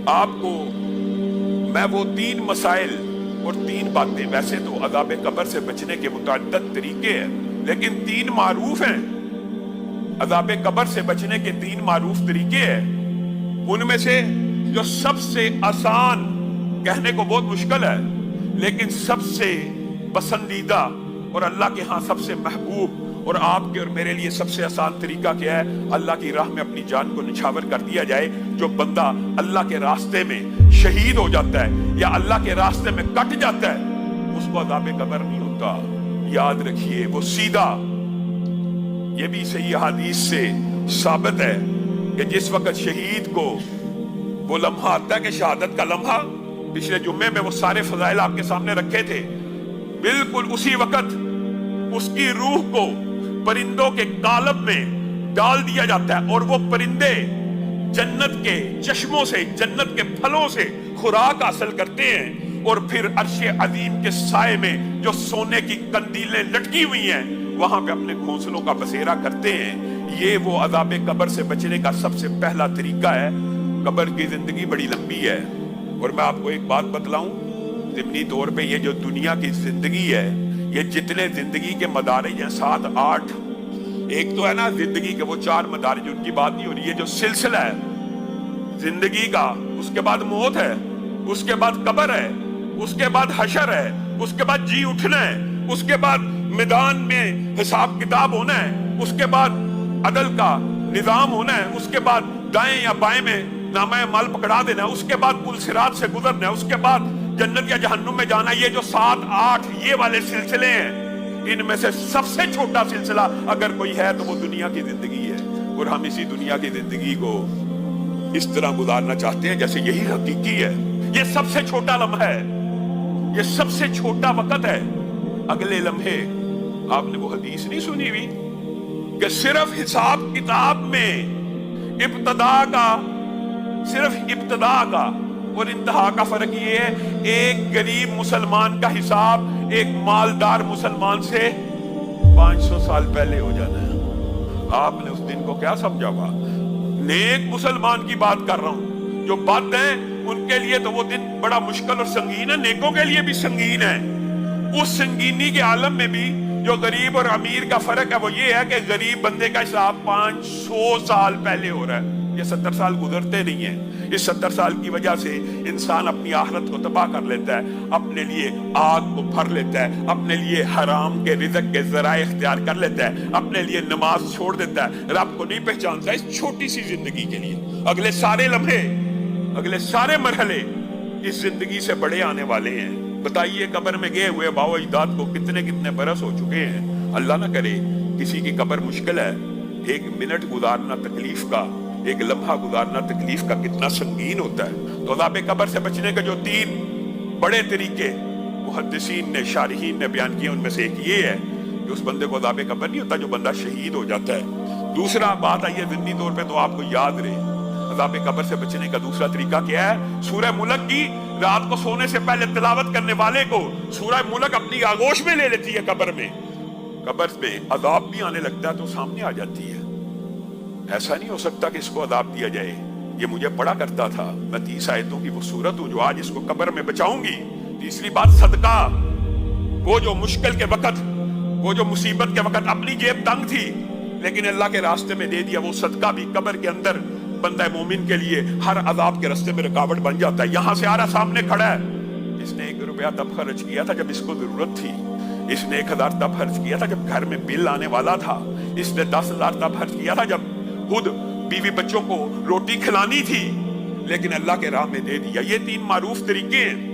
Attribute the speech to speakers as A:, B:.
A: آپ کو میں وہ 3 مسائل اور 3 باتیں، ویسے تو عذاب قبر سے بچنے کے متعدد طریقے ہیں لیکن 3 معروف ہیں، عذاب قبر سے بچنے کے 3 معروف طریقے ہیں۔ ان میں سے جو سب سے آسان، کہنے کو بہت مشکل ہے لیکن سب سے پسندیدہ اور اللہ کے ہاں سب سے محبوب اور آپ کے اور میرے لیے سب سے آسان طریقہ کیا ہے؟ اللہ کی راہ میں اپنی جان کو نچھاور کر دیا جائے۔ جو بندہ اللہ کے راستے میں شہید ہو جاتا ہے یا اللہ کے راستے میں کٹ جاتا ہے اس کو عذاب قبر نہیں ہوتا۔ یاد رکھیے وہ سیدھا، یہ بھی صحیح حدیث سے ثابت ہے کہ جس وقت شہید کو وہ لمحہ آتا ہے کہ شہادت کا لمحہ، پچھلے جمعے میں وہ سارے فضائل آپ کے سامنے رکھے تھے، بالکل اسی وقت اس کی روح کو پرندوں کے قالب میں ڈال دیا جاتا ہے اور وہ پرندے جنت کے چشموں سے، جنت کے پھلوں سے خوراک حاصل کرتے ہیں اور پھر عرش عظیم کے سائے میں جو سونے کی قندیلیں لٹکی ہوئی ہیں وہاں پہ اپنے گھونسلوں کا بسیرا کرتے ہیں۔ یہ وہ عذاب قبر سے بچنے کا سب سے پہلا طریقہ ہے۔ قبر کی زندگی بڑی لمبی ہے اور میں آپ کو ایک بات بتلاؤں، ضمنی طور پہ یہ جو دنیا کی زندگی ہے، یہ جتنے زندگی کے مدارج ہیں 7 8، ایک تو ہے نا زندگی کے وہ 4 مدارج، ان کی بات نہیں ہو رہی ہے، جو سلسلہ ہے زندگی کا، اس کے بعد موت ہے، اس کے بعد قبر ہے، اس کے بعد حشر ہے، اس کے بعد جی اٹھنا ہے، اس کے بعد میدان میں حساب کتاب ہونا ہے، اس کے بعد عدل کا نظام ہونا ہے، اس کے بعد دائیں یا بائیں میں نامہ مال پکڑا دینا ہے، اس کے بعد پل صراط سے گزرنا ہے، اس کے بعد جنت یا جہنم میں جانا ہے۔ یہ جو 7 8 یہ والے سلسلے ہیں، ان میں سے سب سے چھوٹا سلسلہ اگر کوئی ہے تو وہ دنیا کی زندگی ہے، اور ہم اسی دنیا کی زندگی کو اس طرح گزارنا چاہتے ہیں جیسے یہی حقیقی ہے۔ یہ سب سے چھوٹا لمحہ ہے، یہ سب سے چھوٹا وقت ہے۔ اگلے لمحے آپ نے وہ حدیث نہیں سنی ہوئی کہ صرف حساب کتاب میں ابتدا کا، صرف ابتدا کا اور انتہا کا فرق یہ ہے، ایک غریب مسلمان کا حساب ایک مالدار مسلمان سے 500 سال پہلے ہو جانا ہے۔ آپ نے اس دن کو کیا سمجھا ہوا؟ نیک مسلمان کی بات کر رہا ہوں، جو بد ہیں ان کے لیے تو وہ دن بڑا مشکل اور سنگین ہے، نیکوں کے لیے بھی سنگین ہے۔ اس سنگینی کے عالم میں بھی جو غریب اور امیر کا فرق ہے وہ یہ ہے کہ غریب بندے کا حساب 500 سال پہلے ہو رہا ہے۔ یہ 70 سال گزرتے نہیں ہیں۔ اس 70 سال کی وجہ سے انسان اپنی آخرت کو تباہ کر لیتا ہے، اپنے لیے آگ کو بھر لیتا ہے، اپنے لیے حرام کے رزق کے ذرائع اختیار کر لیتا ہے، اپنے لیے نماز چھوڑ دیتا ہے، رب کو نہیں پہچانتا اس چھوٹی سی زندگی کے لیے۔ اگلے سارے لمحے، اگلے سارے مرحلے اس زندگی سے بڑے آنے والے ہیں۔ بتائیے قبر میں گئے ہوئے باو اجداد کو کتنے کتنے برس ہو چکے ہیں۔ اللہ نہ کرے کسی کی قبر مشکل ہے، 1 منٹ گزارنا تکلیف کا، 1 لمحہ گزارنا تکلیف کا کتنا سنگین ہوتا ہے۔ تو عذاب قبر سے بچنے کے جو 3 بڑے طریقے محدثین نے، شارحین نے بیان کیے، ان میں سے ایک یہ ہے کہ اس بندے کو عذاب قبر نہیں ہوتا جو بندہ شہید ہو جاتا ہے۔ دوسرا بات آئیے ضمنی طور پہ تو آپ کو یاد رہے، عذاب قبر سے بچنے کا دوسرا طریقہ کیا ہے؟ سورہ ملک کی رات کو سونے سے پہلے تلاوت کرنے والے کو سورہ ملک اپنی آغوش میں لے لیتی ہے۔ قبر میں، قبر میں عذاب بھی آنے لگتا ہے تو سامنے آ جاتی ہے۔ ایسا نہیں ہو سکتا کہ اس کو عذاب دیا جائے، یہ مجھے پڑھا کرتا تھا، میں 30 آیتوں کی وہ سورت ہوں جو آج اس کو قبر میں بچاؤں گی۔ تیسری بات صدقہ، وہ جو مشکل کے وقت، وہ جو مصیبت کے وقت اپنی جیب تنگ تھی لیکن اللہ کے راستے میں دے دیا، وہ صدقہ بھی قبر کے اندر بندہ مومن کے لیے ہر عذاب کے راستے میں رکاوٹ بن جاتا ہے۔ یہاں سے آ رہا سامنے کھڑا ہے، اس نے 1 روپیہ تب خرچ کیا تھا جب اس کو ضرورت تھی، اس نے 1000 تب خرچ کیا تھا جب گھر میں بل آنے والا تھا، اس نے 10,000 تب خرچ کیا تھا جب خود بیوی بچوں کو روٹی کھلانی تھی، لیکن اللہ کے راہ میں دے دیا۔ یہ 3 معروف طریقے ہیں۔